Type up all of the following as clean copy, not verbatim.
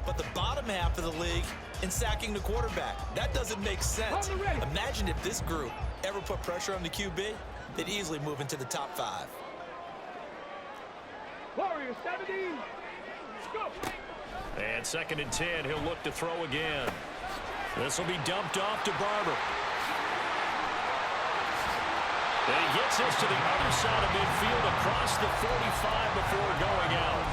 but the bottom half of the league in sacking the quarterback. That doesn't make sense. Imagine if this group ever put pressure on the QB, they'd easily move into the top 5. Warriors 17. Go. And 2nd and 10, he'll look to throw again. This will be dumped off to Barber. And he gets this to the other side of midfield across the 45 before going out.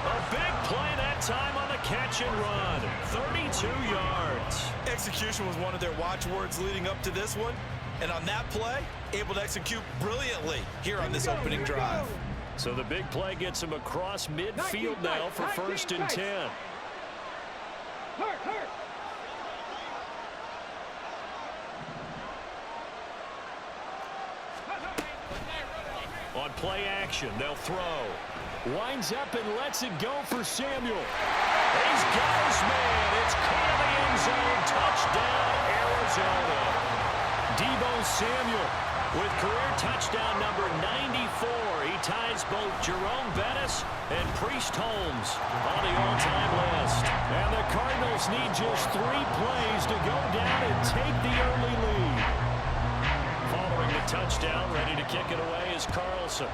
A big play that time on the catch and run. 32 yards. Execution was one of their watchwords leading up to this one. And on that play, able to execute brilliantly here on this opening drive. So the big play gets him across midfield now for 1st and 10. Hurt. On play action, they'll throw. Winds up and lets it go for Samuel. He's got his man. It's caught in the end zone. Touchdown, Arizona. Deebo Samuel with career touchdown number 94. He ties both Jerome Bettis and Priest Holmes on the all-time list. And the Cardinals need just 3 plays to go down and take the early lead. Following the touchdown, ready to kick it away is Carlson.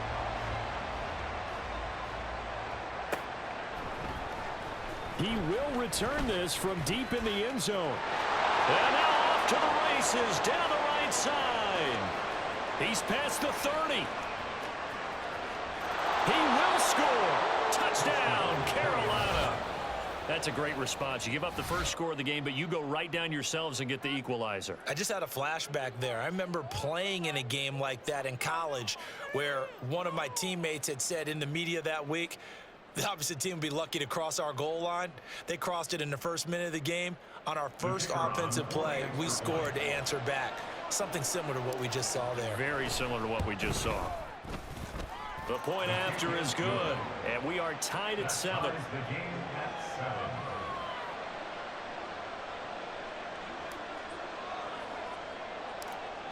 He will return this from deep in the end zone. And now off to the races down the right side. He's past the 30. He will score. Touchdown, Carolina. That's a great response. You give up the first score of the game, but you go right down yourselves and get the equalizer. I just had a flashback there. I remember playing in a game like that in college where one of my teammates had said in the media that week, the opposite team would be lucky to cross our goal line. They crossed it in the first minute of the game. On our first offensive play, we scored to answer back. Something similar to what we just saw there. Very similar to what we just saw. The point after is good, and we are tied at 7.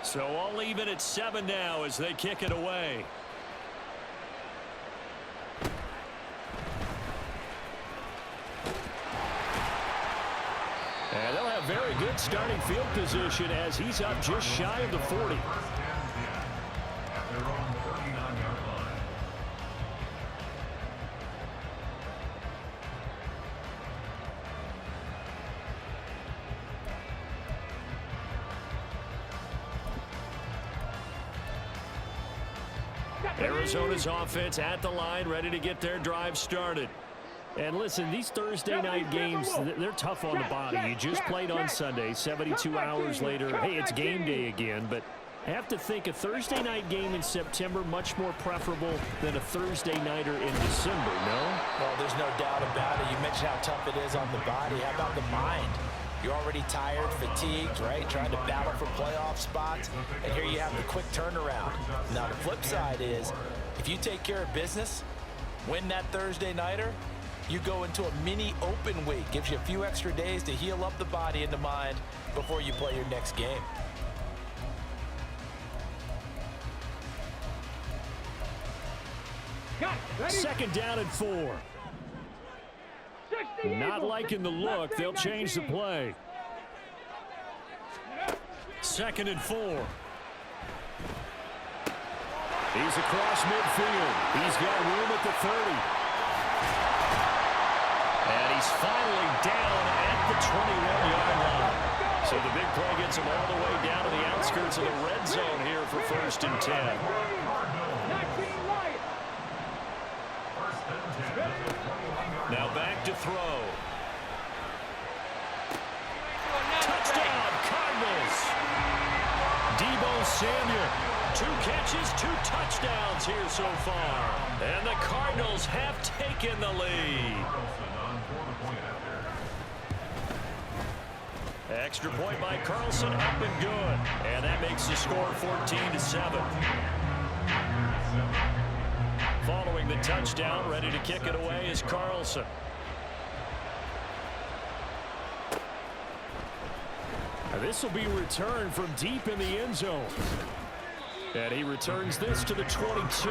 So all even at 7 now as they kick it away. And they'll have very good starting field position as he's up just shy of the 40. Arizona's offense at the line, ready to get their drive started. And listen, these Thursday night games, they're tough on the body. You just played on Sunday, 72 hours later. Hey, it's game day again, but I have to think a Thursday night game in September much more preferable than a Thursday nighter in December, no? Well, there's no doubt about it. You mentioned how tough it is on the body. How about the mind? You're already tired, fatigued, right? Trying to battle for playoff spots, and here you have the quick turnaround. Now, the flip side is, if you take care of business, win that Thursday nighter, you go into a mini open week. Gives you a few extra days to heal up the body and the mind before you play your next game. Second down and 4. Not liking the look. They'll change the play. 2nd and 4. He's across midfield. He's got room at the 30. And he's finally down at the 21-yard line. So the big play gets him all the way down to the outskirts of the red zone here for 1st and 10. Now back to throw. Touchdown, Cardinals. Deebo Samuel. 2 catches, 2 touchdowns here so far. And the Cardinals have taken the lead. Extra point by Carlson, up and good. And that makes the score 14-7. Following the touchdown, ready to kick it away is Carlson. This will be returned from deep in the end zone. And he returns this to the 22.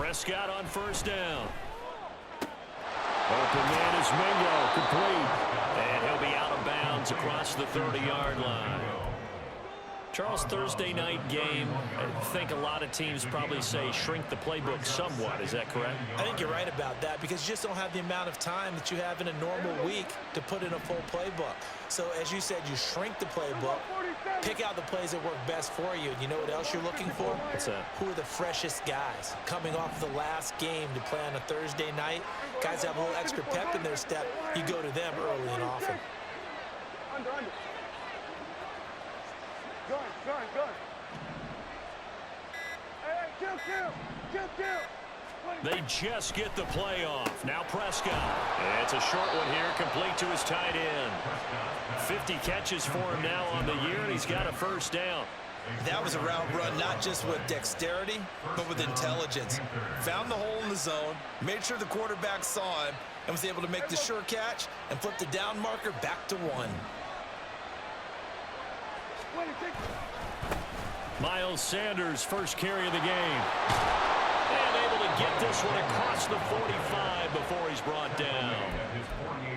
Prescott on first down. Open man is Mingo, complete. And he'll be out of bounds across the 30-yard line. Charles, Thursday night game, I think a lot of teams probably say shrink the playbook somewhat. Is that correct? I think you're right about that because you just don't have the amount of time that you have in a normal week to put in a full playbook. So, as you said, you shrink the playbook, pick out the plays that work best for you. And you know what else you're looking for? What's that? Who are the freshest guys coming off the last game to play on a Thursday night? Guys have a little extra pep in their step. You go to them early and often. Under. Gun. Hey, kill. They just get the play off. Now Prescott. It's a short one here, complete to his tight end. 50 catches for him now on the year, and he's got a first down. That was a route run not just with dexterity, but with intelligence. Found the hole in the zone, made sure the quarterback saw him, and was able to make the sure catch and flip the down marker back to 1. Miles Sanders, first carry of the game. And able to get this one across the 45 before he's brought down.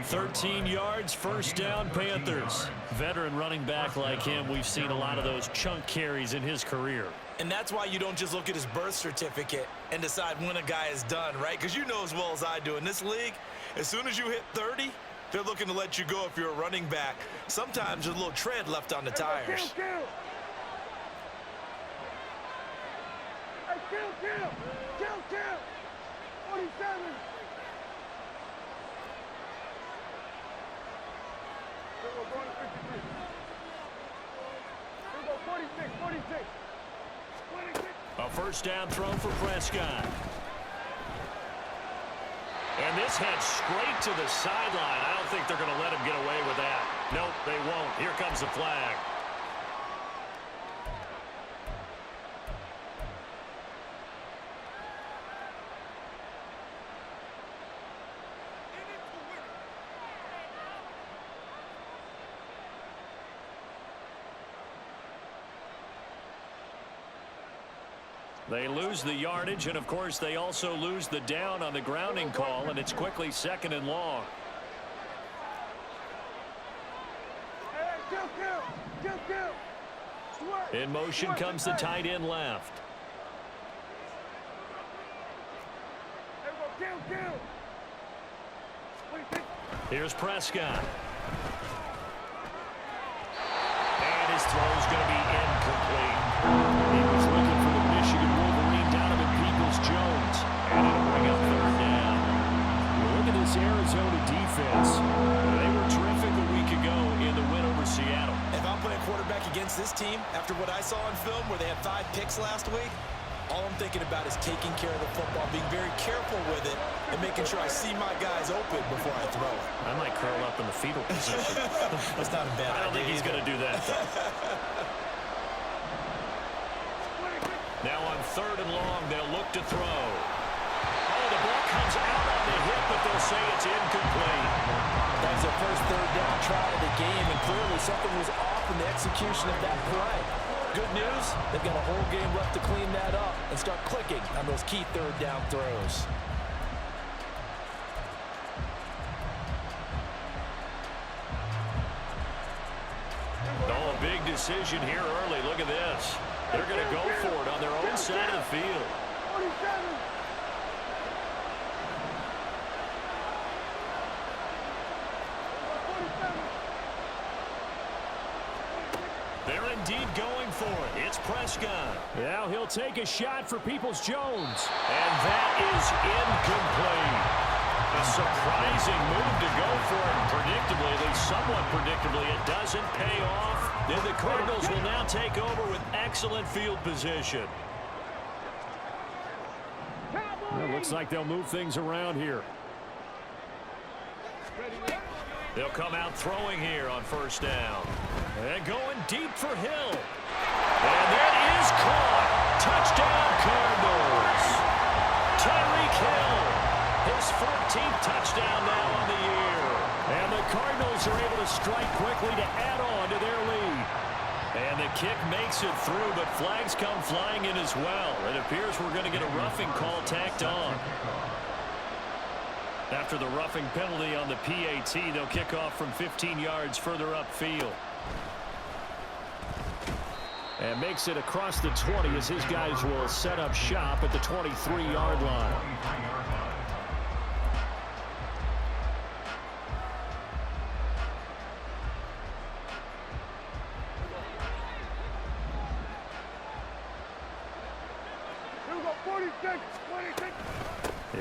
13 yards, first down, Panthers. Veteran running back like him, we've seen a lot of those chunk carries in his career. And that's why you don't just look at his birth certificate and decide when a guy is done, right? Because you know as well as I do, in this league, as soon as you hit 30, they're looking to let you go if you're a running back. Sometimes there's a little tread left on the tires. Kill. 47. We'll go to 53. We'll go 46. A first down throw for Prescott. And this heads straight to the sideline. I don't think they're going to let him get away with that. Nope, they won't. Here comes the flag. They lose the yardage, and of course they also lose the down on the grounding call, and it's quickly 2nd and long. In motion comes the tight end left. Here's Prescott. And his throw's going to be incomplete. He was looking for the Michigan Wolverine Donovan Peoples-Jones. And it'll bring up 3rd down. Well, look at this Arizona defense. They were terrific a week ago in the win over Seattle. If I'm playing quarterback against this team, after what I saw on film where they had 5 picks last week, all I'm thinking about is taking care of the football, being very careful with it, and making sure I see my guys open before I throw it. I might curl up in the fetal position. That's not a bad idea. I don't think he's going to do that, though. Now on 3rd and long, they'll look to throw. Oh, the ball comes out on the hip, but they'll say it's incomplete. That was their first 3rd down try of the game, and clearly something was off in the execution of that play. Good news, they've got a whole game left to clean that up and start clicking on those key 3rd down throws. Oh, a big decision here early. Look at this. They're going to go for it on their own side of the field. 47. They're indeed going for it. It's Prescott. Now he'll take a shot for Peoples-Jones. And that is incomplete. A surprising move to go for it. Predictably, at least somewhat predictably, it doesn't pay off. Then the Cardinals will now take over with excellent field position. Well, it looks like they'll move things around here. They'll come out throwing here on 1st down. And going deep for Hill. And that is caught. Touchdown, Cardinals. Tyreek Hill. His 14th touchdown now on the year. And the Cardinals are able to strike quickly to add on to their lead. And the kick makes it through, but flags come flying in as well. It appears we're going to get a roughing call tacked on. After the roughing penalty on the PAT, they'll kick off from 15 yards further upfield. And makes it across the 20 as his guys will set up shop at the 23-yard line.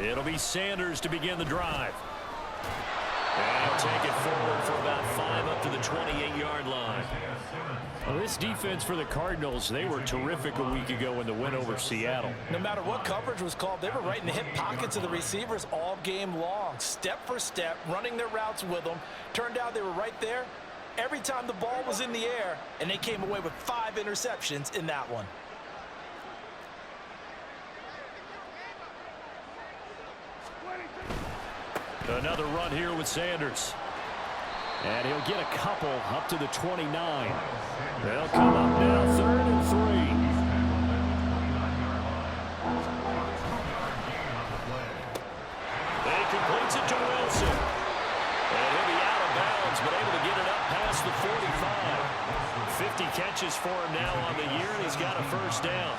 It'll be Sanders to begin the drive. And he'll take it forward for about 5 up to the 28-yard line. Well, this defense for the Cardinals, they were terrific a week ago in the win over Seattle. No matter what coverage was called, they were right in the hip pockets of the receivers all game long. Step for step, running their routes with them. Turned out they were right there every time the ball was in the air, and they came away with 5 interceptions in that one. Another run here with Sanders. And he'll get a couple up to the 29. They'll come up now 3rd and 3. He completes it to Wilson. And he'll be out of bounds, but able to get it up past the 45. 50 catches for him now on the year, and he's got a first down.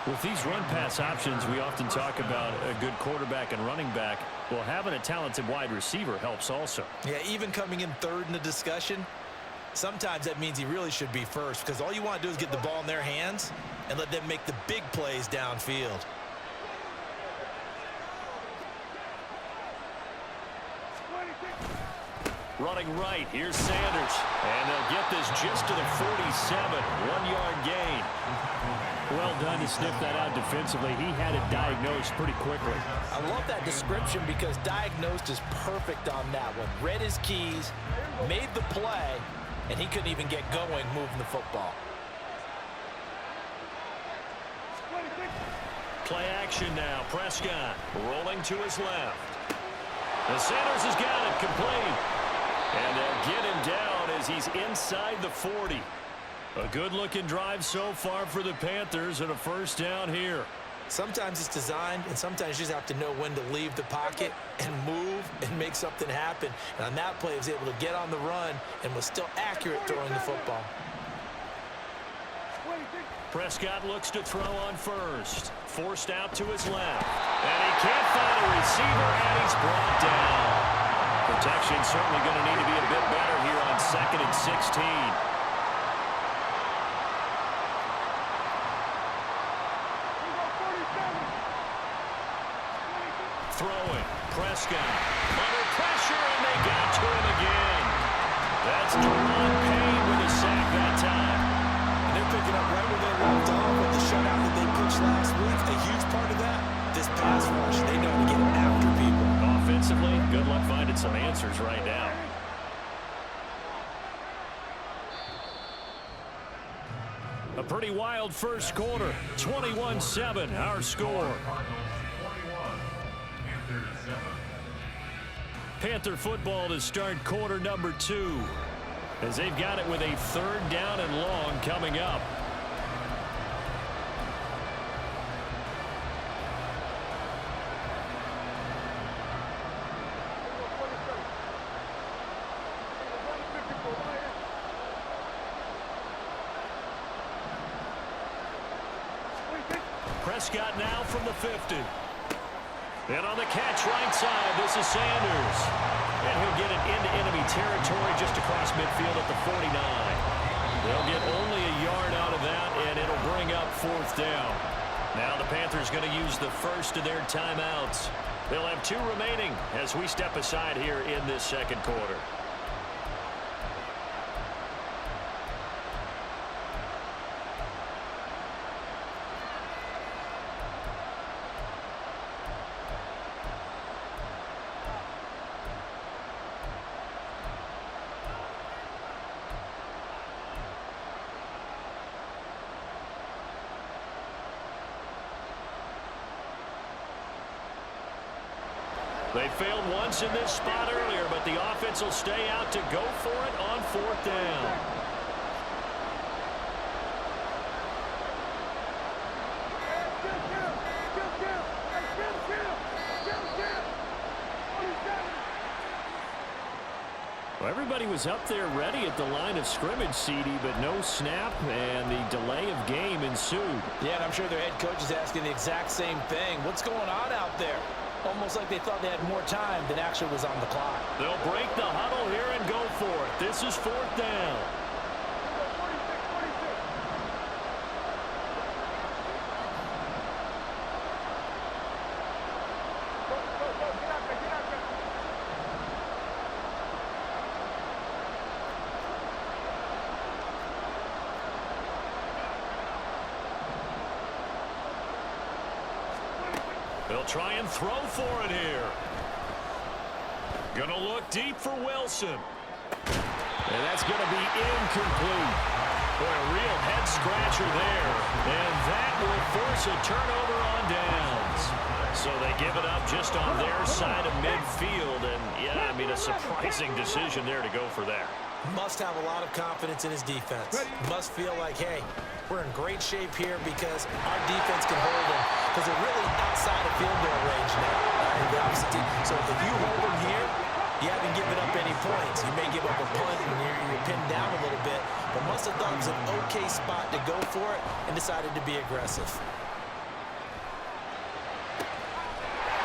With these run-pass options, we often talk about a good quarterback and running back. Well, having a talented wide receiver helps also. Yeah, even coming in 3rd in the discussion, sometimes that means he really should be first, because all you want to do is get the ball in their hands and let them make the big plays downfield. Running right, here's Sanders. And they'll get this just to the 47, 1-yard gain. Well done to sniff that out defensively. He had it diagnosed pretty quickly. I love that description because diagnosed is perfect on that one. Read his keys, made the play, and he couldn't even get going moving the football. Play action now. Prescott rolling to his left. And Sanders has got it complete. And they'll get him down as he's inside the 40. A good-looking drive so far for the Panthers and a first down here. Sometimes it's designed, and sometimes you just have to know when to leave the pocket and move and make something happen. And on that play, he was able to get on the run and was still accurate throwing the football. Prescott looks to throw on first. Forced out to his left. And he can't find a receiver, and he's brought down. Protection certainly going to need to be a bit better here on 2nd and 16. Throwing. Prescott under pressure, and they got to him again. That's Deron Payne with a sack that time. And they're picking up right where they left off with the shutout that they pitched last week. A huge part of that, this pass rush. They know to get after people. Offensively, good luck finding some answers right now. A pretty wild first quarter. 21-7, our score. Panther football to start quarter number 2 as they've got it with a 3rd down and long coming up. Prescott now from the 50. And on the catch right side, this is Sanders. And he'll get it into enemy territory just across midfield at the 49. They'll get only a yard out of that, and it'll bring up 4th down. Now the Panthers going to use the first of their timeouts. They'll have 2 remaining as we step aside here in this second quarter. They failed once in this spot earlier, but the offense will stay out to go for it on 4th down. Well, everybody was up there ready at the line of scrimmage, CD, but no snap, and the delay of game ensued. Yeah, and I'm sure their head coach is asking the exact same thing. What's going on out there? Almost like they thought they had more time than actually was on the clock. They'll break the huddle here and go for it. This is 4th down. They'll try and throw for it here. Gonna look deep for Wilson. And that's gonna be incomplete. Boy, a real head scratcher there. And that will force a turnover on downs. So they give it up just on their side of midfield. And yeah, I mean, a surprising decision there to go for that. Must have a lot of confidence in his defense. Must feel like, hey, we're in great shape here because our defense can hold them, because they're really outside of field goal range now. So if you hold them here, you haven't given up any points. You may give up a punt and you're pinned down a little bit, but must have thought it was an okay spot to go for it and decided to be aggressive.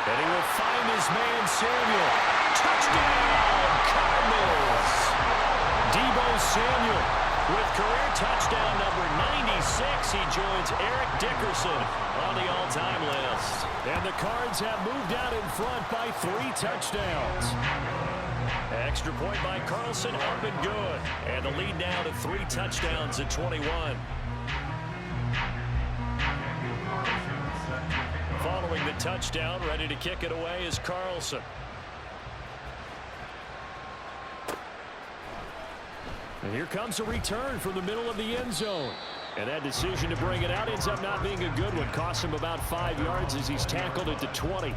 And he will find his man, Samuel. Touchdown, Cardinals! Deebo Samuel with career touchdown number 96. He joins Eric Dickerson on the all-time list. And the Cards have moved out in front by 3 touchdowns. Extra point by Carlson, up and good. And the lead now to 3 touchdowns at 21. Following the touchdown, ready to kick it away is Carlson. And here comes a return from the middle of the end zone. And that decision to bring it out ends up not being a good one. Costs him about 5 yards as he's tackled at the 20.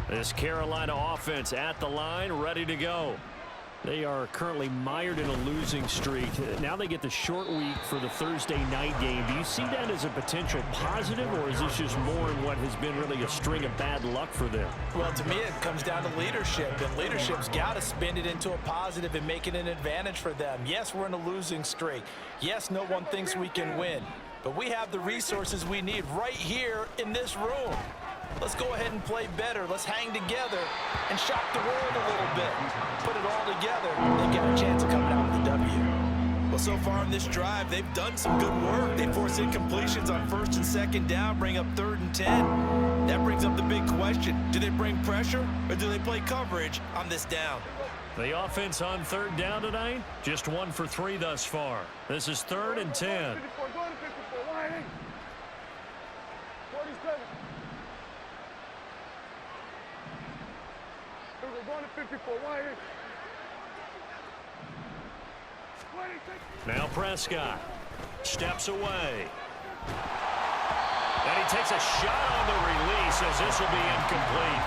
This Carolina offense at the line, ready to go. They are currently mired in a losing streak. Now they get the short week for the Thursday night game. Do you see that as a potential positive, or is this just more in what has been really a string of bad luck for them? Well, to me, it comes down to leadership, and leadership's got to spin it into a positive and make it an advantage for them. Yes, we're in a losing streak. Yes, no one thinks we can win, but we have the resources we need right here in this room. Let's go ahead and play better. Let's hang together and shock the world a little bit. Put it all together. They got a chance of coming out with a W. Well, so far in this drive, they've done some good work. They force incompletions on 1st and 2nd down, bring up 3rd and 10. That brings up the big question. Do they bring pressure or do they play coverage on this down? The offense on 3rd down tonight, just 1 for 3 thus far. This is 3rd and 10. 54, now Prescott steps away. And he takes a shot on the release as this will be incomplete.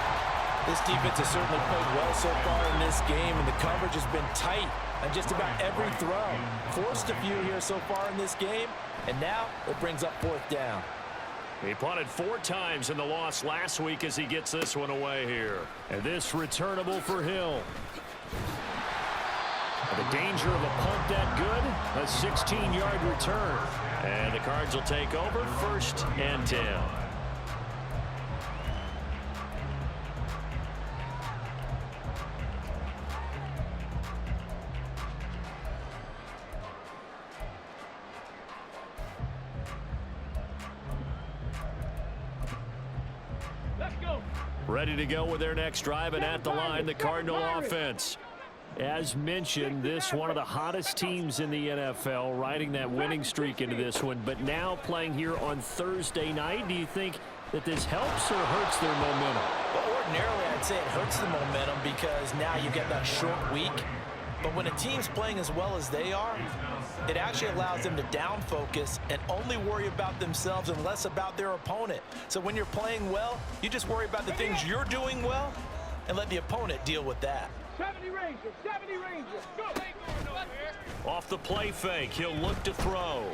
This defense has certainly played well so far in this game, and the coverage has been tight on just about every throw. Forced a few here so far in this game, and now it brings up 4th down. He punted 4 times in the loss last week as he gets this one away here. And this returnable for Hill. The danger of a punt that good, a 16-yard return. And the Cards will take over 1st and 10. Ready to go with their next drive, and at the line, the Cardinal offense. As mentioned, this one of the hottest teams in the NFL, riding that winning streak into this one, but now playing here on Thursday night. Do you think that this helps or hurts their momentum? Well, ordinarily, I'd say it hurts the momentum because now you get that short week. But when a team's playing as well as they are, it actually allows them to down focus and only worry about themselves and less about their opponent. So when you're playing well, you just worry about the things you're doing well and let the opponent deal with that. 70 Rangers, 70 Rangers, go! Off the play fake, he'll look to throw.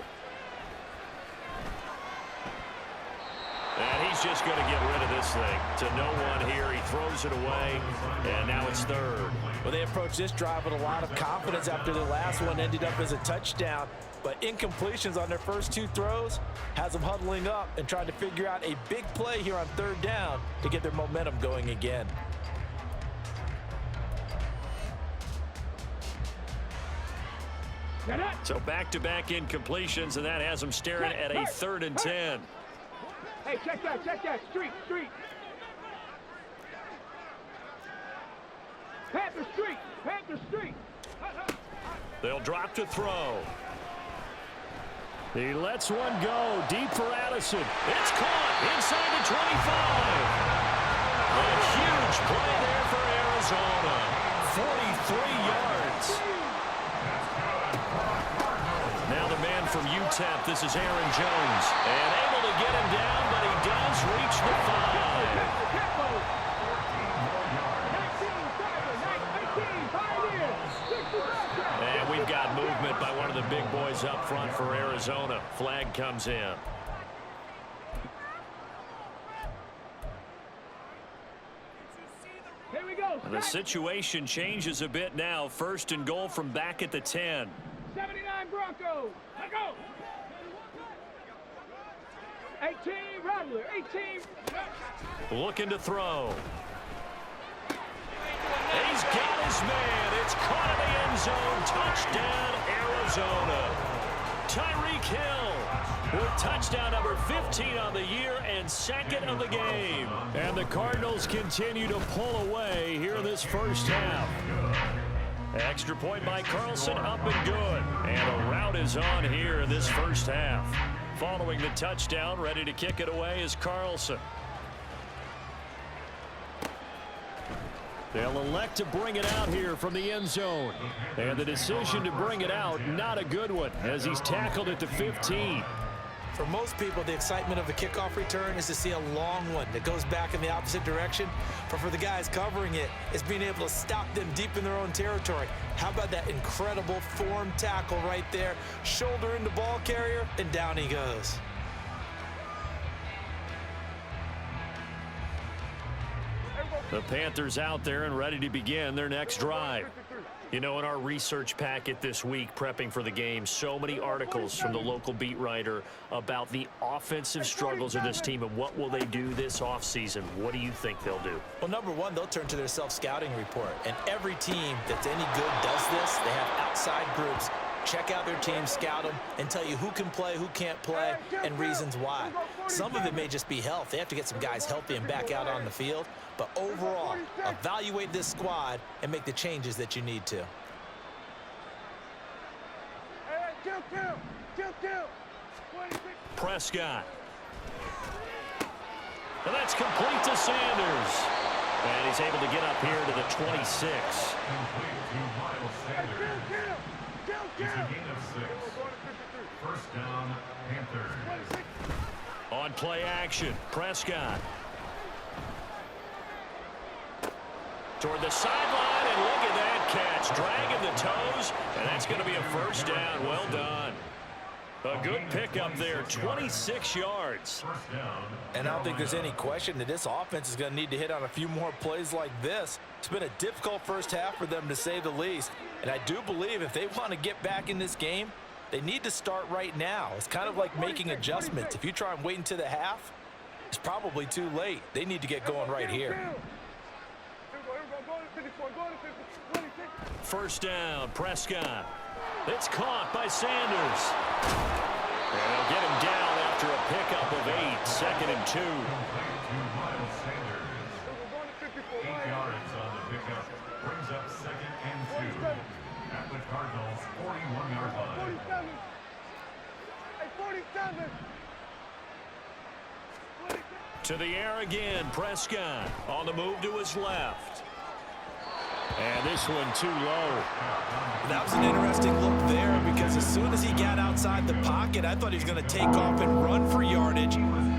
he's just going to get rid of this thing. To no one here. He throws it away, and now it's third. Well, they approached this drive with a lot of confidence after the last one ended up as a touchdown. But incompletions on their first two throws has them huddling up and trying to figure out a big play here on third down to get their momentum going again. So back-to-back incompletions, and that has them staring at a 3rd and 10. Hey, check that. Street. Panther Street. They'll drop to throw. He lets one go deep for Addison. It's caught inside the 25. A huge play there for Arizona. 43 yards. Now the man from UTEP, this is Aaron Jones. And able to get him down, but he does reach the 5. And we've got movement by one of the big boys up front for Arizona. Flag comes in. Here we go. And the situation changes a bit now. 1st and goal from back at the 10. 79 Broncos. Let go. 18 Rattler. 18. Looking to throw. He's got his man. It's caught in the end zone. Touchdown, Arizona. Tyreek Hill with touchdown number 15 on the year and 2nd of the game. And the Cardinals continue to pull away here in this first half. Extra point by Carlson, up and good. And a rout is on here in this first half. Following the touchdown, ready to kick it away is Carlson. They'll elect to bring it out here from the end zone. And the decision to bring it out, not a good one, as he's tackled at the 15. For most people, the excitement of the kickoff return is to see a long one that goes back in the opposite direction. But for the guys covering it, it's being able to stop them deep in their own territory. How about that incredible form tackle right there? Shoulder into ball carrier, and down he goes. The Panthers out there and ready to begin their next drive. You know, in our research packet this week, prepping for the game, so many articles from the local beat writer about the offensive struggles of this team and what will they do this offseason. What do you think they'll do? Well, number one, they'll turn to their self-scouting report. And every team that's any good does this. They have outside groups. Check out their team, scout them, and tell you who can play, who can't play, and reasons why. Some of it may just be health. They have to get some guys healthy and back out on the field. But overall, evaluate this squad and make the changes that you need to. Prescott. And that's complete to Sanders. And he's able to get up here to the 26. First down, Panthers. On play action, Prescott. Toward the sideline, and look at that catch. Dragging the toes, and that's going to be a first down. Well done. A good pickup there, 26 yards. And I don't think there's any question that this offense is going to need to hit on a few more plays like this. It's been a difficult first half for them, to say the least. And I do believe if they want to get back in this game, they need to start right now. It's kind of like making adjustments. If you try and wait until the half, it's probably too late. They need to get going right here. First down, Prescott. It's caught by Sanders. And they'll get him down after a pickup of 8, 2nd and 2. 8 yards on the pickup. Brings up 2nd and 2. At the Cardinals' 41-yard line. 47. To the air again, Prescott on the move to his left. And this one too low. That was an interesting look there, because as soon as he got outside the pocket, I thought he was going to take off and run for yardage.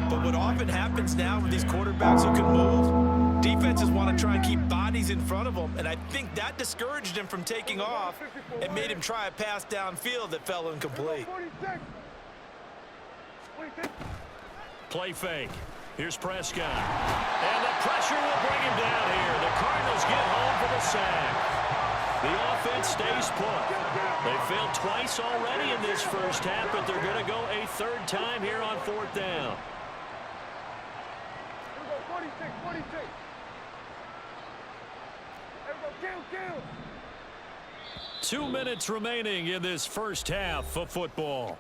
But what often happens now with these quarterbacks who can move, defenses want to try and keep bodies in front of them, and I think that discouraged him from taking off and made him try a pass downfield that fell incomplete. Play fake. Here's Prescott. And the pressure will bring him down here. The Cardinals get home for the sack. The offense stays put. They failed twice already in this first half, but they're going to go a third time here on fourth down. Here we go, 46, 46. Here we go, kill. 2 minutes remaining in this first half of football.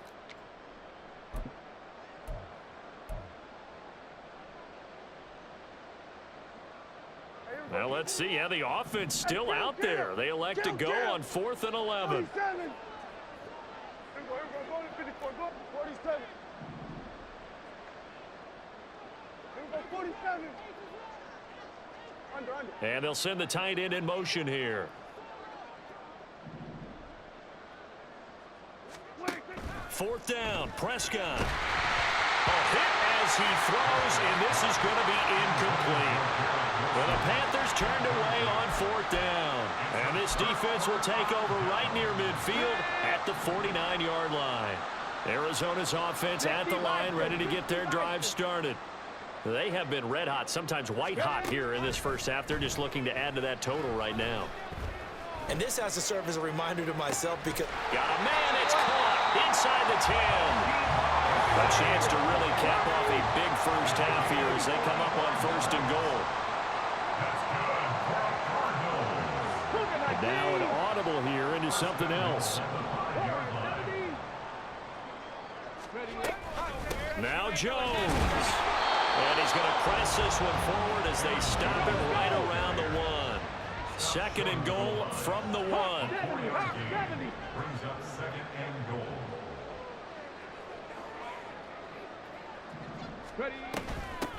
Well, let's see how the offense still out there. They elect to go on 4th and 11. 47. Here we go, go to 54, go 47. Here we go, 47. Under. And they'll send the tight end in motion here. Fourth down, Prescott. A hit as he throws, and this is going to be incomplete. Well, the Panthers turned away on 4th down. And this defense will take over right near midfield at the 49-yard line. Arizona's offense at the line, ready to get their drive started. They have been red hot, sometimes white hot here in this first half. They're just looking to add to that total right now. And this has to serve as a reminder to myself because... Got a man, it's caught inside the 10. A chance to really cap off a big first half here as they come up on 1st and goal. And now an audible here into something else. Now Jones. And he's going to press this one forward as they stop him right around the 1. 2nd and goal from the 1. Brings up 2nd and goal.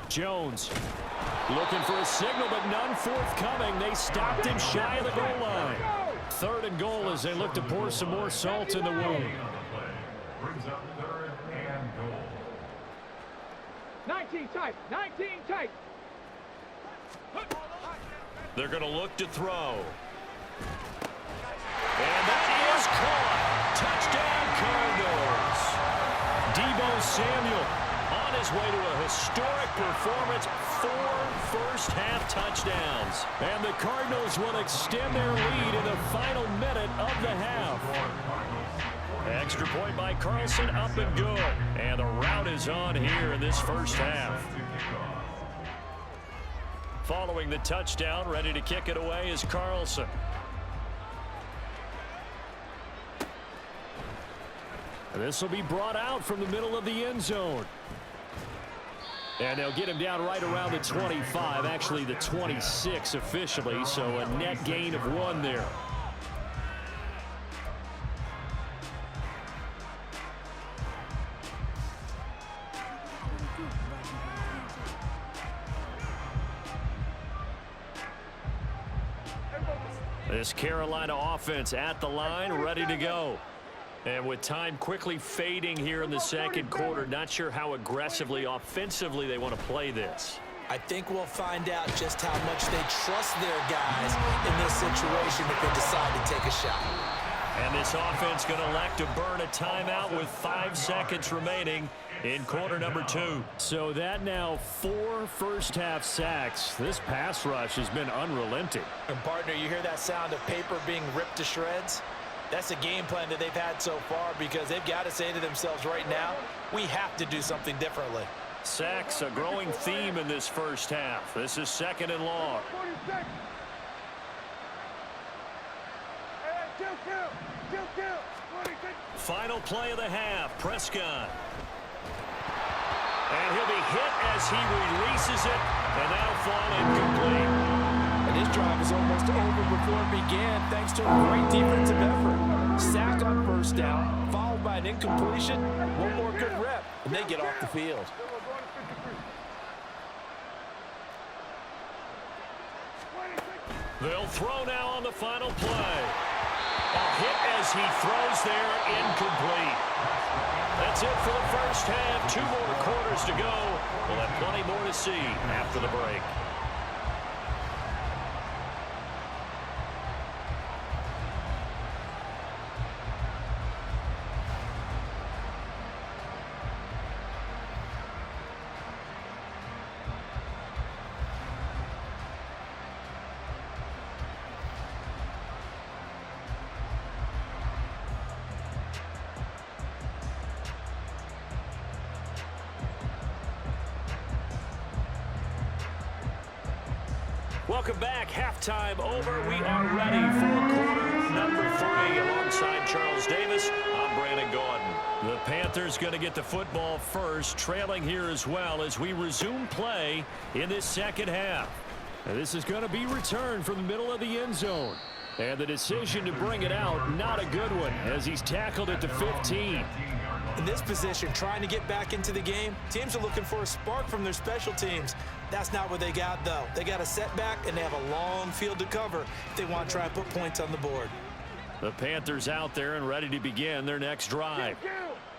Jones looking for a signal, but none forthcoming. They stopped him shy of the goal line. 3rd and goal as they look to pour some more salt in the wound. Brings up 3rd and goal. 19 tight. They're going to look to throw. And that is caught. Touchdown, Cardinals. Deebo Samuel on his way to a historic performance. 4 first-half touchdowns. And the Cardinals will extend their lead in the final minute of the half. Extra point by Carlson, up and good. And the route is on here in this first half. Following the touchdown, ready to kick it away is Carlson. This will be brought out from the middle of the end zone. And they'll get him down right around the 25, actually the 26 officially, so a net gain of 1 there. This Carolina offense at the line, ready to go. And with time quickly fading here in the second quarter, not sure how aggressively, offensively they want to play this. I think we'll find out just how much they trust their guys in this situation if they decide to take a shot. And this offense going to elect to burn a timeout with 5 seconds remaining in quarter number 2. So that now 4 first-half sacks. This pass rush has been unrelenting. And partner, you hear that sound of paper being ripped to shreds? That's the game plan that they've had so far because they've got to say to themselves right now, we have to do something differently. Sacks, a growing theme in this first half. This is 2nd and long. 46. Kill. 46. Final play of the half, Prescott. And he'll be hit as he releases it, and that'll fall incomplete. And his drive is almost over before it began thanks to a great defensive effort. Sack on 1st down, followed by an incompletion, 1 more good rep, and they get off the field. They'll throw now on the final play. A hit as he throws there, incomplete. That's it for the first half. 2 more quarters to go. We'll have plenty more to see after the break. Welcome back. Halftime over. We are ready for quarter number 3. Alongside Charles Davis, I'm Brandon Gordon. The Panthers going to get the football first, trailing here as well as we resume play in this second half. And this is going to be returned from the middle of the end zone. And the decision to bring it out, not a good one, as he's tackled at the 15. In this position, trying to get back into the game, teams are looking for a spark from their special teams. That's not what they got, though. They got a setback, and they have a long field to cover if they want to try and put points on the board. The Panthers out there and ready to begin their next drive.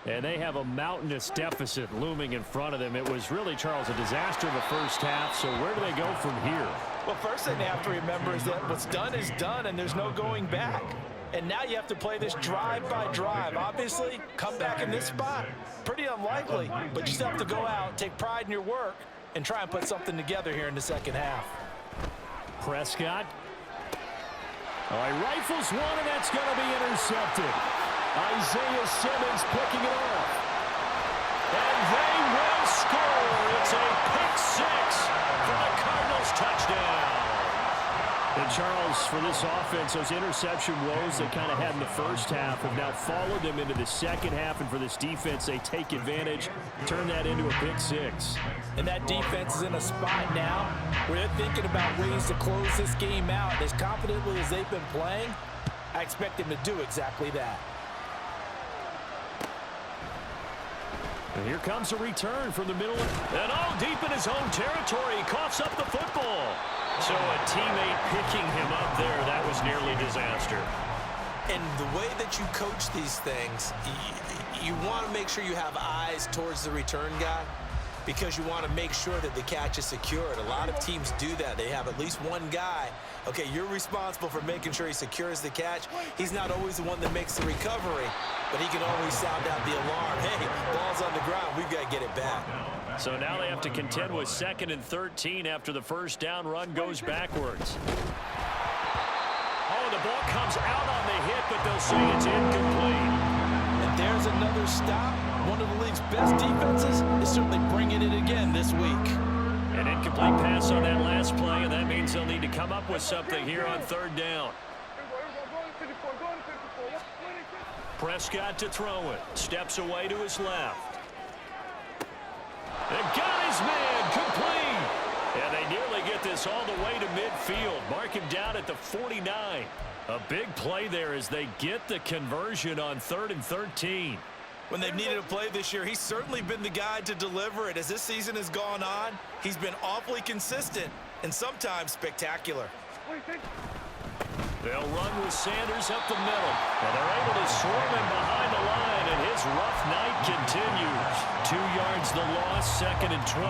And they have a mountainous deficit looming in front of them. It was really, Charles, a disaster in the first half, so where do they go from here? Well, first thing they have to remember is that what's done is done, and there's no going back. And now you have to play this drive by drive. Obviously, come back in this spot, pretty unlikely, but you still have to go out, take pride in your work, and try and put something together here in the second half. Prescott. All right, rifles one, and that's going to be intercepted. Isaiah Simmons picking it off. And they will score. It's a pick 6 for the Cardinals touchdown. And Charles, for this offense, those interception woes they kind of had in the first half have now followed them into the second half. And for this defense, they take advantage, turn that into a pick 6. And that defense is in a spot now where they're thinking about ways to close this game out. As confidently as they've been playing, I expect them to do exactly that. And here comes a return from the middle. And all deep in his own territory. He coughs up the football. So a teammate picking him up there, that was nearly disaster. And the way that you coach these things, you want to make sure you have eyes towards the return guy because you want to make sure that the catch is secured. A lot of teams do that. They have at least one guy. Okay, you're responsible for making sure he secures the catch. He's not always the one that makes the recovery, but he can always sound out the alarm. Hey, ball's on the ground. We've got to get it back. So now they have to contend with 2nd and 13 after the first down run goes backwards. Oh, the ball comes out on the hit, but they'll say it's incomplete. And there's another stop. One of the league's best defenses is certainly bringing it again this week. An incomplete pass on that last play, and that means they'll need to come up with something here on 3rd down. Prescott to throw it. Steps away to his left. And got his man complete. And they nearly get this all the way to midfield. Mark him down at the 49. A big play there as they get the conversion on 3rd and 13. When they've needed a play this year, he's certainly been the guy to deliver it. As this season has gone on, he's been awfully consistent and sometimes spectacular. They'll run with Sanders up the middle. And they're able to swarm him behind the line, and his rough night continues. 2 yards the loss, 2nd and 12.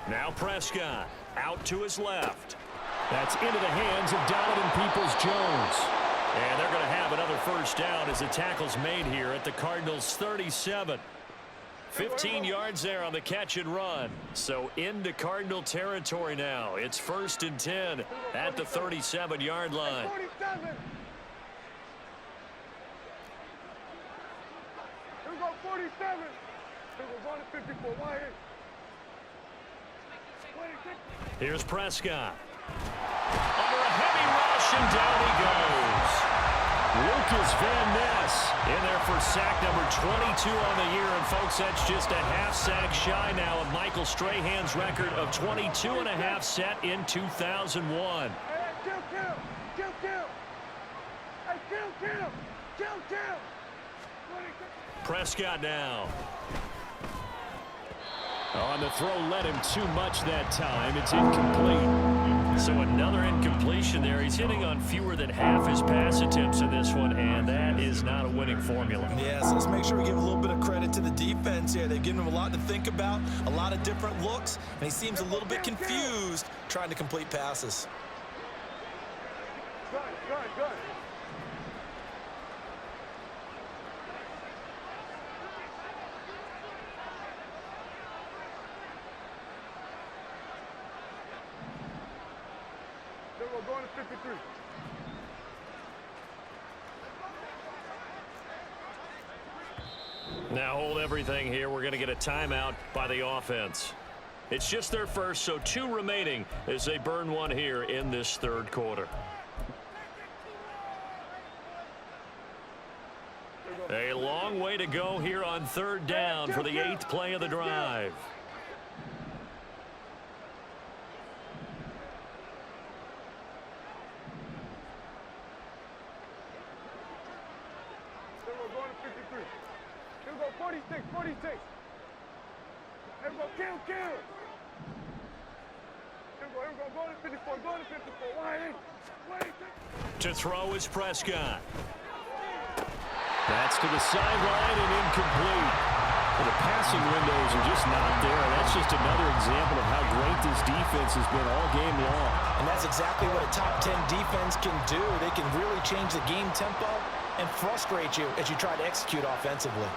Now Prescott out to his left. That's into the hands of Donovan Peoples-Jones. And they're going to have another first down as the tackle's made here at the Cardinals' 37. 15 yards there on the catch and run. So into Cardinal territory now. It's 1st and 10 at the 37-yard line. Here's Prescott. Under a heavy rush, and down he goes. Lucas Van Ness in there for sack number 22 on the year. And, folks, that's just a half sack shy now of Michael Strahan's record of 22 and a half set in 2001. Prescott now. On the throw, led him too much that time. It's incomplete. So another incompletion there. He's hitting on fewer than half his pass attempts in this one, and that is not a winning formula. Yeah, so let's make sure we give a little bit of credit to the defense here. They've given him a lot to think about, a lot of different looks, and he seems a little bit confused trying to complete passes. Good. We're going to 53. Now hold everything here. We're going to get a timeout by the offense. It's just their first, so 2 remaining as they burn one here in this third quarter. A long way to go here on third down for the 8th play of the drive. Then we're going to 53. Here we go, 46, 46. Here we go, kill. Here we go, go to 54, go to 54. Wait. To throw is Prescott. That's to the sideline and incomplete. Well, the passing windows are just not there. That's just another example of how great this defense has been all game long. And that's exactly what a top 10 defense can do. They can really change the game tempo and frustrate you as you try to execute offensively.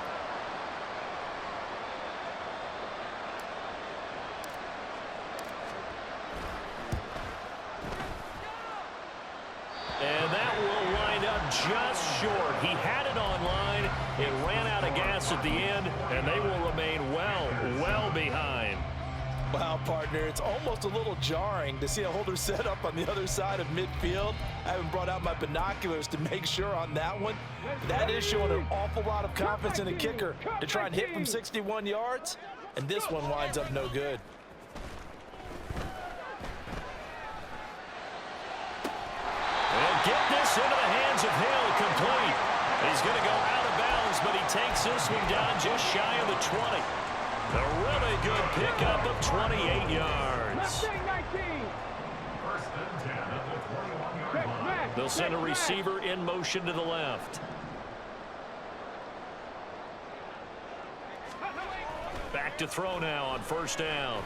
And that will wind up just short. He had it on line. It ran out of gas at the end, and they will remain well behind. Wow, partner, it's almost a little jarring to see a holder set up on the other side of midfield. I haven't brought out my binoculars to make sure on that one. That is showing an awful lot of confidence in a kicker to try and hit from 61 yards, and this one winds up no good. They'll get this into the hands of Hill, complete. He's going to go out of bounds, but he takes this one down just shy of the 20. A really good pickup of 28 yards. First and 10 at the 21-yard line. They'll send a receiver in motion to the left. Back to throw now on first down.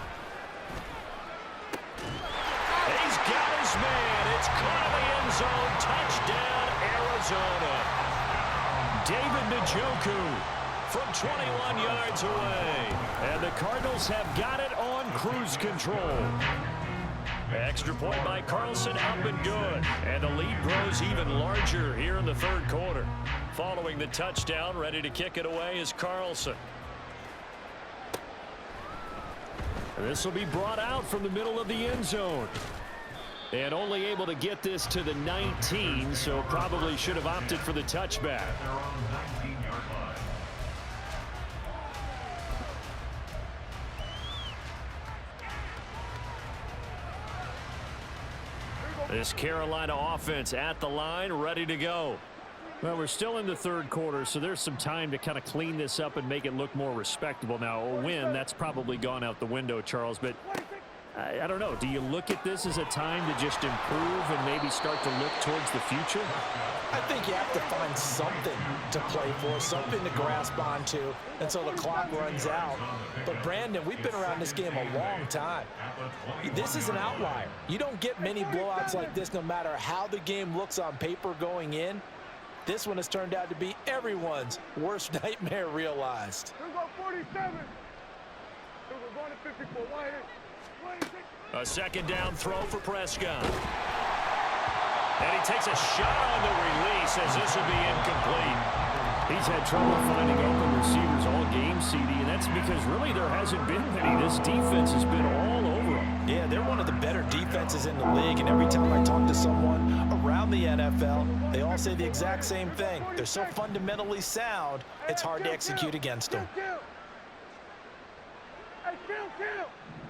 He's got his man. It's caught in the end zone. Touchdown, Arizona. David Njoku from 21 yards away. And the Cardinals have got it on cruise control. Extra point by Carlson, up and good. And the lead grows even larger here in the third quarter. Following the touchdown, ready to kick it away is Carlson. And this will be brought out from the middle of the end zone. And only able to get this to the 19, so probably should have opted for the touchback. They're on the 19-yard line. This Carolina offense at the line, ready to go. Well, we're still in the third quarter, so there's some time to kind of clean this up and make it look more respectable. Now, a win, that's probably gone out the window, Charles, but I don't know. Do you look at this as a time to just improve and maybe start to look towards the future? I think you have to find something to play for, something to grasp onto until the clock runs out. But, Brandon, we've been around this game a long time. This is an outlier. You don't get many blowouts like this no matter how the game looks on paper going in. This one has turned out to be everyone's worst nightmare realized. Here we go, 47. Here we're going to 54. A second down throw for Prescott. And he takes a shot on the release as this will be incomplete. He's had trouble finding open receivers all game, CD, and that's because really there hasn't been many. This defense has been all over them. Yeah, they're one of the better defenses in the league, and every time I talk to someone around the NFL, they all say the exact same thing. They're so fundamentally sound, it's hard to execute against them. Hey,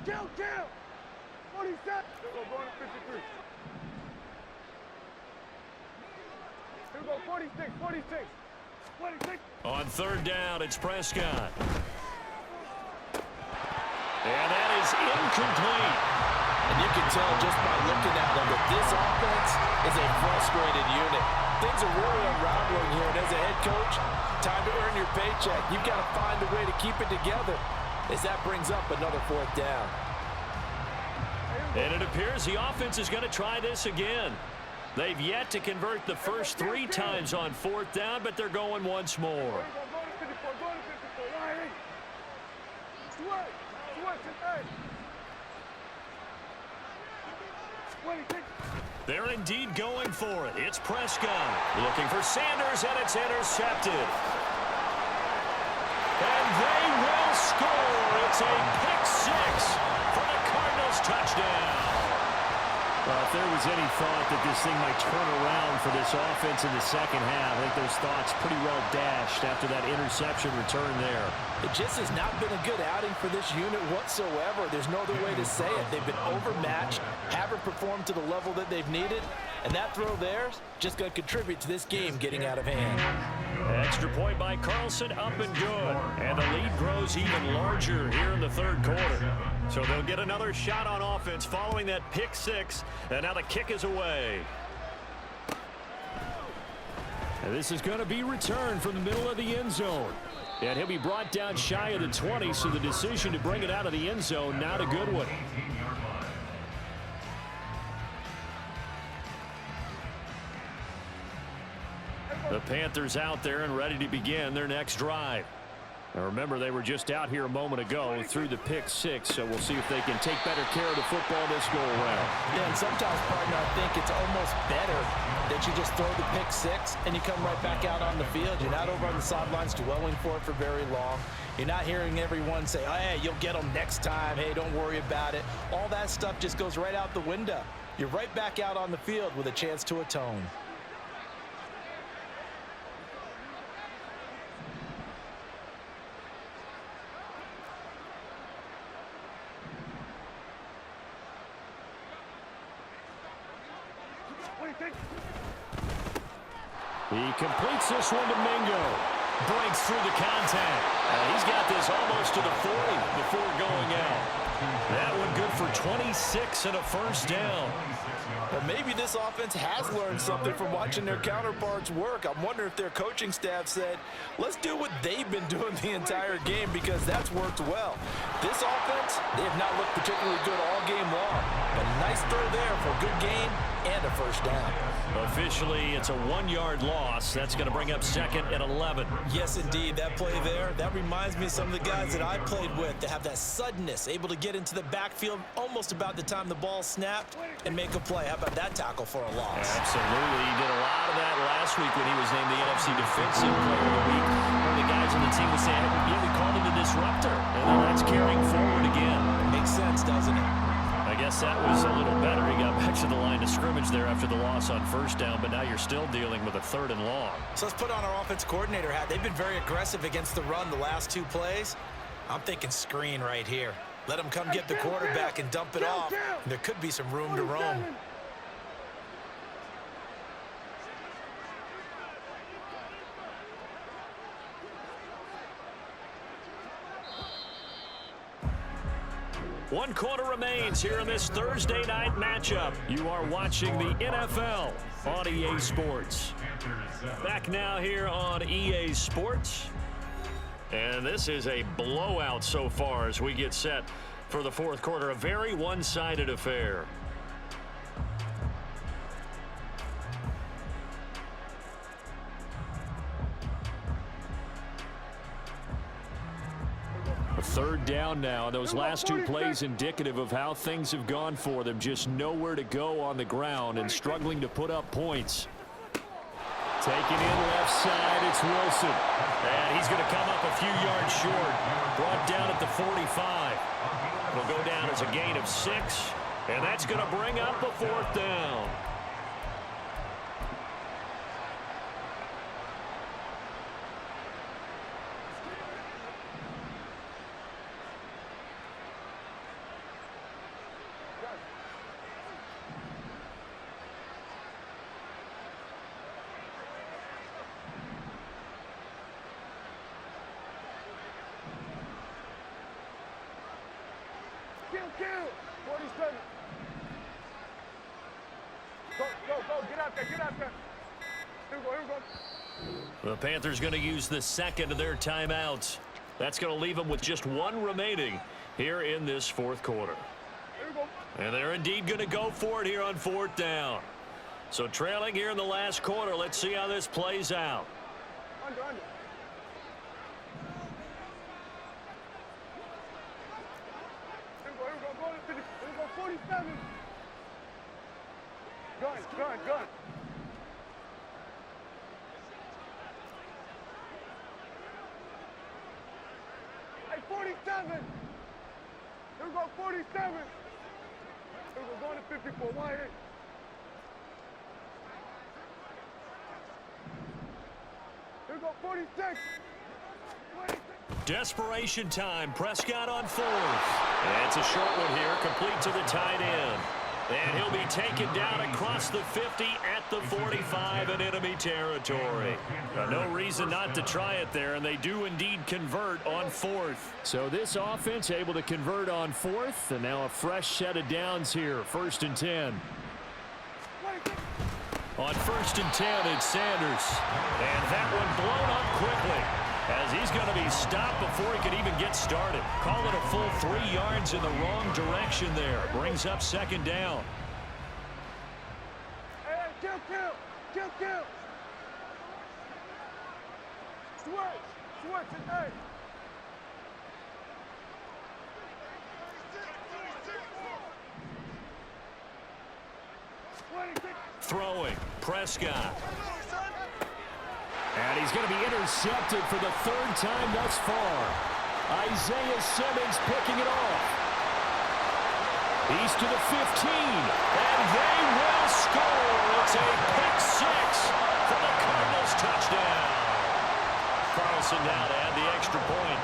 kill. 47. We're going to 53. Here we go, 46. On third down, it's Prescott. And that is incomplete. And you can tell just by looking at them that this offense is a frustrated unit. Things are really unraveling here, and as a head coach, time to earn your paycheck. You've got to find a way to keep it together as that brings up another fourth down. And it appears the offense is going to try this again. They've yet to convert the first 3 times on fourth down, but they're going once more. They're indeed going for it. It's Prescott looking for Sanders, and it's intercepted. And they will score. It's a pick six for the Cardinals touchdown. Well, if there was any thought that this thing might turn around for this offense in the second half, I think those thoughts pretty well dashed after that interception return there. It just has not been a good outing for this unit whatsoever. There's no other way to say it. They've been overmatched, haven't performed to the level that they've needed, and that throw there is just going to contribute to this game getting out of hand. Extra point by Carlson, up and good. And the lead grows even larger here in the third quarter. So they'll get another shot on offense following that pick six. And now the kick is away. And this is going to be returned from the middle of the end zone. And he'll be brought down shy of the 20, so the decision to bring it out of the end zone, not a good one. The Panthers out there and ready to begin their next drive. Now remember, they were just out here a moment ago through the pick six, so we'll see if they can take better care of the football this go-around. Yeah, and sometimes, partner, I think it's almost better that you just throw the pick six and you come right back out on the field. You're not over on the sidelines dwelling for it for very long. You're not hearing everyone say, oh, hey, you'll get them next time. Hey, don't worry about it. All that stuff just goes right out the window. You're right back out on the field with a chance to atone. He completes this one to Mingo. Breaks through the contact. He's got this almost to the 40 before going out. That one good for 26 and a first down. Well, maybe this offense has learned something from watching their counterparts work. I'm wondering if their coaching staff said, let's do what they've been doing the entire game, because that's worked well. This offense, they have not looked particularly good all game long. But a nice throw there for a good gain and a first down. Officially, it's a 1-yard loss. That's going to bring up second and 11. Yes, indeed. That play there, that reminds me of some of the guys that I played with that have that suddenness, able to get into the backfield almost about the time the ball snapped and make a play. How about that tackle for a loss? Absolutely. He did a lot of that last week when he was named the NFC Defensive Player of the Week. One of the guys on the team was saying, yeah, we called him the disruptor. And then that's carrying forward again. Makes sense, doesn't it? I guess that was a little better. He got back to the line of scrimmage there after the loss on first down, but now you're still dealing with a third and long. So let's put on our offense coordinator hat. They've been very aggressive against the run the last two plays. I'm thinking screen right here. Let them come get the quarterback and dump it off. And there could be some room to roam. One quarter remains here in this Thursday night matchup. You are watching the NFL on EA Sports. Back now here on EA Sports. And this is a blowout so far as we get set for the fourth quarter. A very one-sided affair. A third down now. Those last two plays indicative of how things have gone for them. Just nowhere to go on the ground and struggling to put up points. Taken in left side, it's Wilson. And he's going to come up a few yards short. Brought down at the 45. It'll go down as a gain of 6. And that's going to bring up a fourth down. Kill. 47. Go. Get out there. Here we go. The Panthers going to use the second of their timeouts. That's going to leave them with just one remaining here in this fourth quarter. Here we go. And they're indeed going to go for it here on fourth down. So trailing here in the last quarter. Let's see how this plays out. Under. Here we go. 47. Gun. Hey, 47. Here we go, 47. Here we go, going to 54. 1 8. Here we go, 46. 26. Desperation time. Prescott on fourth. And it's a short one here, complete to the tight end. And he'll be taken down across the 50 at the 45 in enemy territory. No reason not to try it there, and they do indeed convert on fourth. So this offense able to convert on fourth, and now a fresh set of downs here, 1st and 10. On 1st and 10, it's Sanders. And that one blown up quickly, as he's going to be stopped before he could even get started. Call it a full 3 yards in the wrong direction there. Brings up 2nd down. Hey, kill. Switch, hey. Throwing, Prescott. And he's going to be intercepted for the 3rd time thus far. Isaiah Simmons picking it off. He's to the 15, and they will score. It's a pick 6 for the Cardinals touchdown. Carlson now to add the extra point.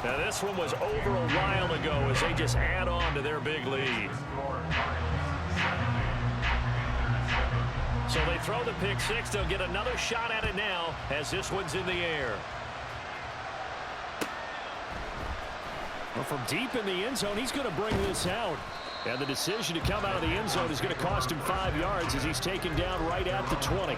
Now this one was over a while ago as they just add on to their big lead. So they throw the pick 6. They'll get another shot at it now as this one's in the air. Well, from deep in the end zone, he's going to bring this out. And the decision to come out of the end zone is going to cost him 5 yards as he's taken down right at the 20.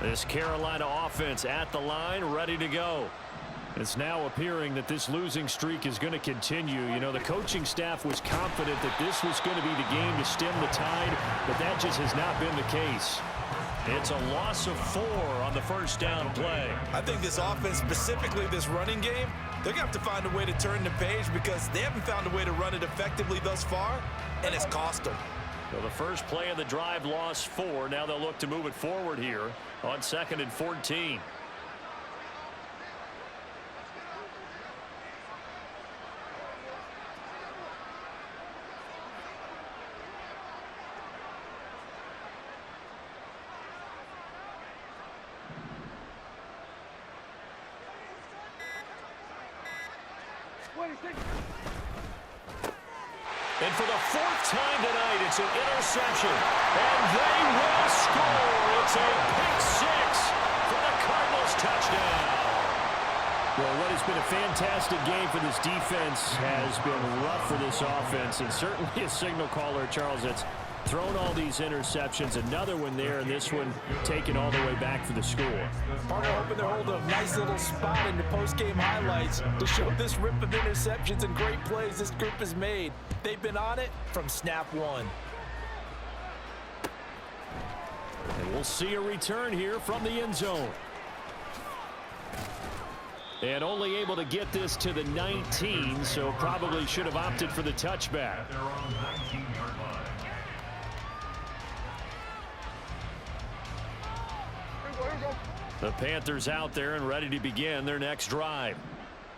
This Carolina offense at the line, ready to go. It's now appearing that this losing streak is going to continue. You know, the coaching staff was confident that this was going to be the game to stem the tide, but that just has not been the case. It's a loss of 4 on the 1st down play. I think this offense, specifically this running game, they're going to have to find a way to turn the page because they haven't found a way to run it effectively thus far, and it's cost them. So the first play of the drive lost 4. Now they'll look to move it forward here on 2nd and 14. And for the 4th time tonight, it's an interception. And they will score. It's a pick 6 for the Cardinals touchdown. Well, what has been a fantastic game for this defense has been rough for this offense. And certainly a signal caller, Charles, that's thrown all these interceptions. Another one there, and this one taken all the way back for the score. Partner hoping they're holding a nice little spot in the post-game highlights to show this rip of interceptions and great plays this group has made. They've been on it from snap 1. And we'll see a return here from the end zone. And only able to get this to the 19, so probably should have opted for the touchback. The Panthers out there and ready to begin their next drive.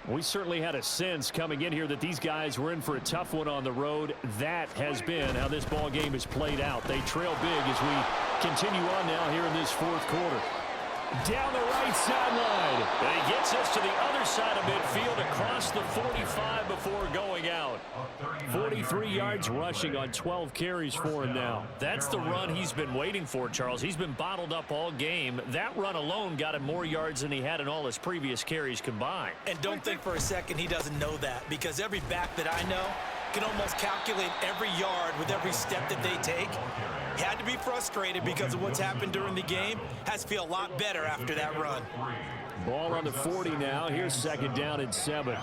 We certainly had a sense coming in here that these guys were in for a tough one on the road. That has been how this ball game has played out. They trail big as we continue on now here in this 4th quarter. Down the right sideline. And he gets us to the other side of midfield across the 45 before going out. 43 yards rushing on 12 carries for him now. That's the run he's been waiting for, Charles. He's been bottled up all game. That run alone got him more yards than he had in all his previous carries combined. And don't think for a second he doesn't know that, because every back that I know can almost calculate every yard with every step that they take. He had to be frustrated because of what's happened during the game. Has to feel a lot better after that run. Ball on the 40 now. Here's 2nd down and 7.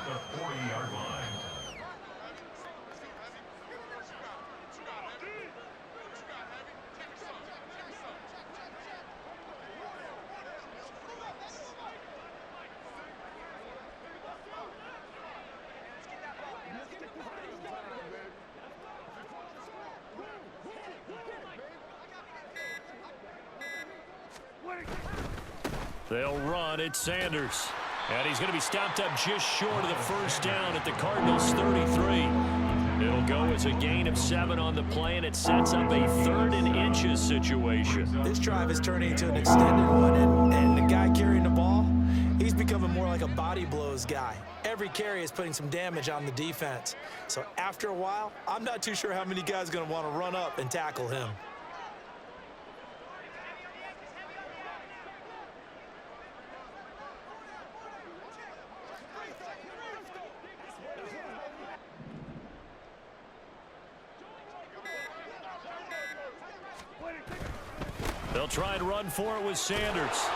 They'll run it, Sanders. And he's going to be stopped up just short of the first down at the Cardinals' 33. It'll go as a gain of 7 on the play, and it sets up a 3rd and inches situation. This drive is turning into an extended one, and the guy carrying the ball, he's becoming more like a body blows guy. Every carry is putting some damage on the defense. So after a while, I'm not too sure how many guys are going to want to run up and tackle him. They'll try and run for it with Sanders.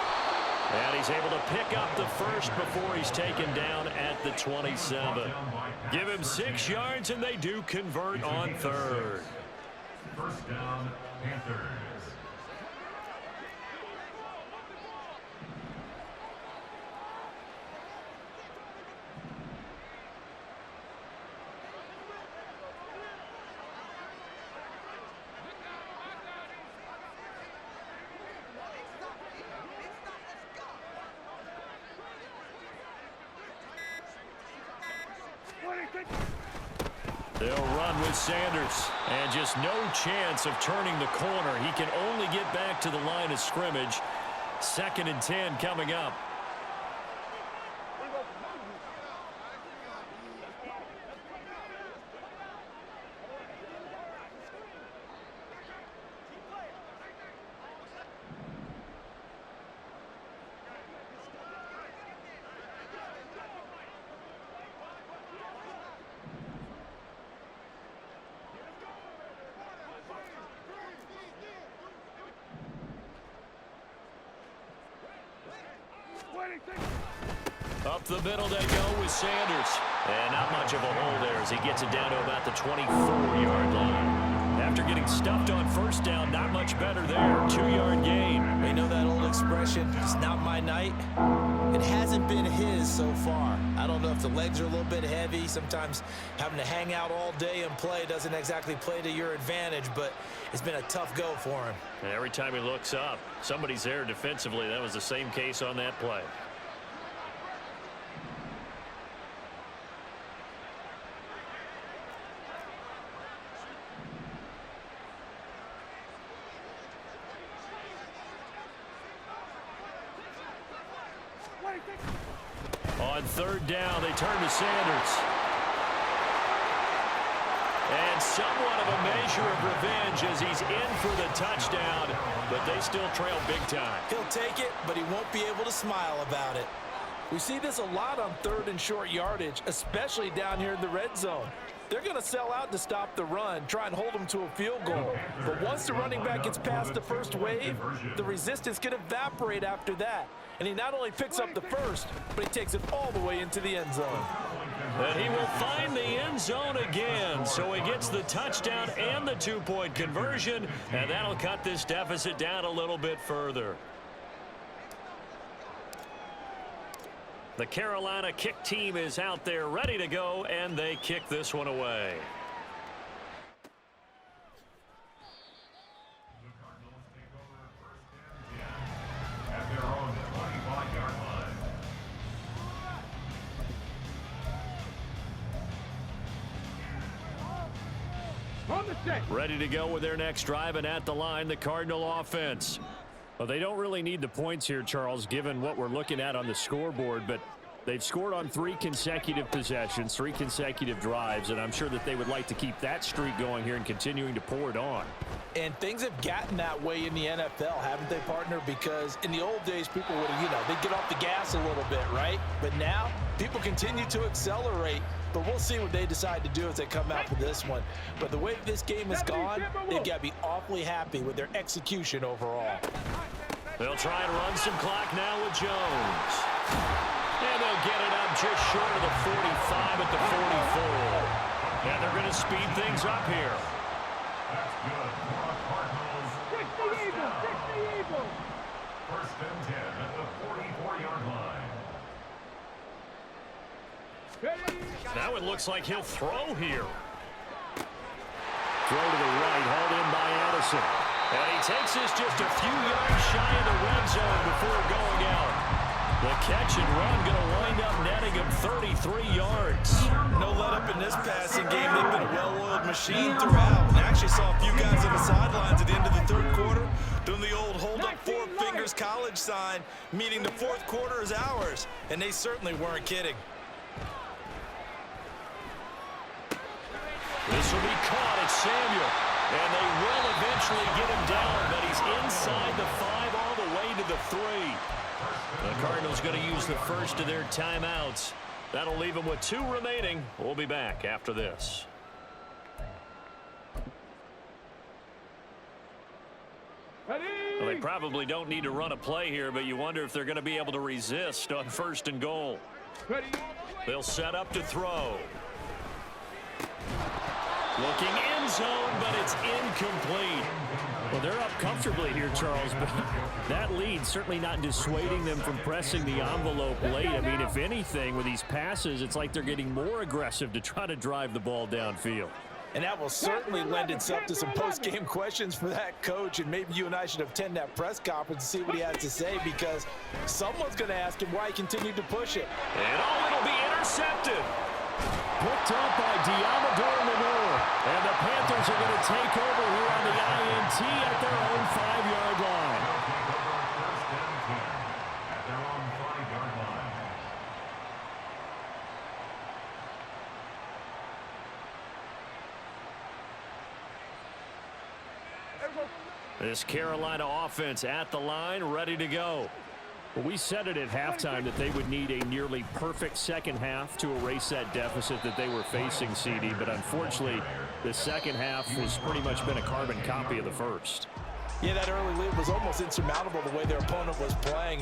And he's able to pick up the first before he's taken down at the 27. Give him 6 yards, and they do convert on 3rd. First down, Panthers. They'll run with Sanders, and just no chance of turning the corner. He can only get back to the line of scrimmage. 2nd and 10 coming up. Up the middle they go with Sanders. And not much of a hole there as he gets it down to about the 24-yard line. After getting stuffed on first down, not much better there. 2-yard gain. We know that old expression, it's not my night. It hasn't been his so far. I don't know if the legs are a little bit heavy. Sometimes having to hang out all day and play doesn't exactly play to your advantage, but it's been a tough go for him. And every time he looks up, somebody's there defensively. That was the same case on that play. On 3rd down, they turn to Sanders. And somewhat of a measure of revenge as he's in for the touchdown, but they still trail big time. He'll take it, but he won't be able to smile about it. We see this a lot on 3rd and short yardage, especially down here in the red zone. They're going to sell out to stop the run, try and hold them to a field goal. But once the running back gets past the first wave, the resistance can evaporate after that. And he not only picks up the first, but he takes it all the way into the end zone. And he will find the end zone again. So he gets the touchdown and the 2-point conversion, and that'll cut this deficit down a little bit further. The Carolina kick team is out there ready to go, and they kick this one away. The Cardinals take over 1st and 10 at their own 25-yard line. Ready to go with their next drive, and at the line, the Cardinal offense. Well, they don't really need the points here, Charles, given what we're looking at on the scoreboard, but they've scored on 3 consecutive possessions, 3 consecutive drives, and I'm sure that they would like to keep that streak going here and continuing to pour it on. And things have gotten that way in the NFL, haven't they, partner? Because in the old days, people would, they'd get off the gas a little bit, right? But now, people continue to accelerate. But we'll see what they decide to do as they come out for this one. But the way this game has gone, they've got to be awfully happy with their execution overall. They'll try and run some clock now with Jones. And they'll get it up just short of the 45 at the 44. And they're going to speed things up here. That's good for the Cardinals. First down. 1st and 10 at the 44-yard line. Now it looks like he'll throw here. Throw to the right, hauled in by Addison. And he takes this just a few yards shy of the red zone before going out. The catch and run going to wind up netting him 33 yards. No let up in this passing game. They've been a well-oiled machine throughout. And I actually saw a few guys on the sidelines at the end of the third quarter doing the old hold up four fingers college sign, meaning the fourth quarter is ours. And they certainly weren't kidding. This will be caught at Samuel. And they will eventually get him down, but he's inside the 5 all the way to the 3. The Cardinals going to use the first of their timeouts. That'll leave them with 2 remaining. We'll be back after this. Well, they probably don't need to run a play here, but you wonder if they're going to be able to resist on 1st and goal. They'll set up to throw. Looking end zone, but it's incomplete. Well, they're up comfortably here, Charles, but that lead certainly not dissuading them from pressing the envelope late. I mean, if anything, with these passes, it's like they're getting more aggressive to try to drive the ball downfield. And that will certainly lend itself to some post-game questions for that coach, and maybe you and I should attend that press conference and see what he has to say, because someone's going to ask him why he continued to push it. And it'll be intercepted. Picked up by Diamador Lenore. And the Panthers are going to take over here on the INT at their own 5-yard line. This Carolina offense at the line, ready to go. Well, we said it at halftime that they would need a nearly perfect second half to erase that deficit that they were facing, CD. But unfortunately, the second half has pretty much been a carbon copy of the first. Yeah, that early lead was almost insurmountable the way their opponent was playing.